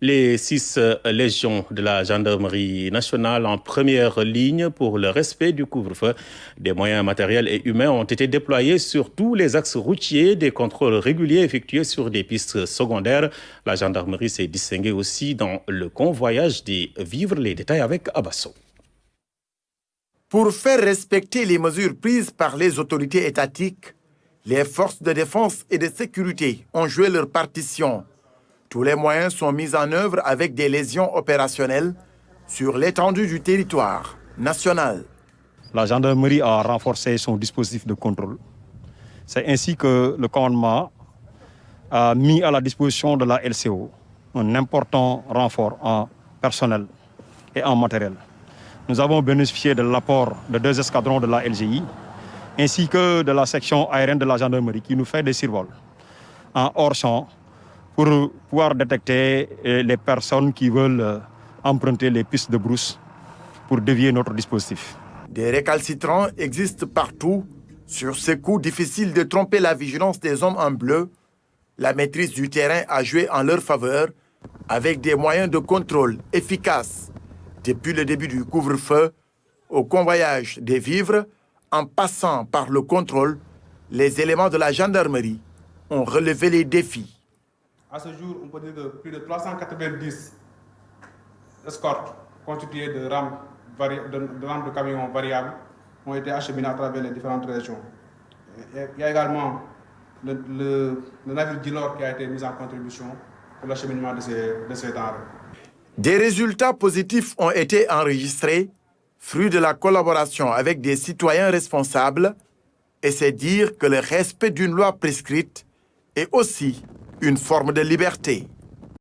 Les 6 légions de la gendarmerie nationale en première ligne pour le respect du couvre-feu. Des moyens matériels et humains ont été déployés sur tous les axes routiers, des contrôles réguliers effectués sur des pistes secondaires. La gendarmerie s'est distinguée aussi dans le convoyage des vivres. Les détails avec Abasso. Pour faire respecter les mesures prises par les autorités étatiques, les forces de défense et de sécurité ont joué leur partition. Tous les moyens sont mis en œuvre avec des légions opérationnelles sur l'étendue du territoire national. La gendarmerie a renforcé son dispositif de contrôle. C'est ainsi que le commandement a mis à la disposition de la LCO un important renfort en personnel et en matériel. Nous avons bénéficié de l'apport de 2 escadrons de la LGI ainsi que de la section aérienne de la gendarmerie qui nous fait des survols en hors-champ pour pouvoir détecter les personnes qui veulent emprunter les pistes de brousse pour dévier notre dispositif. Des récalcitrants existent partout. Sur ces coups difficiles de tromper la vigilance des hommes en bleu, la maîtrise du terrain a joué en leur faveur avec des moyens de contrôle efficaces. Depuis le début du couvre-feu, au convoyage des vivres, en passant par le contrôle, les éléments de la gendarmerie ont relevé les défis. À ce jour, on peut dire que plus de 390 escortes constituées de rames de camions variables ont été acheminées à travers les différentes régions. Il y a également le navire Dilor qui a été mis en contribution pour l'acheminement de ces denrées. Des résultats positifs ont été enregistrés, fruit de la collaboration avec des citoyens responsables, et c'est dire que le respect d'une loi prescrite est aussi une forme de liberté.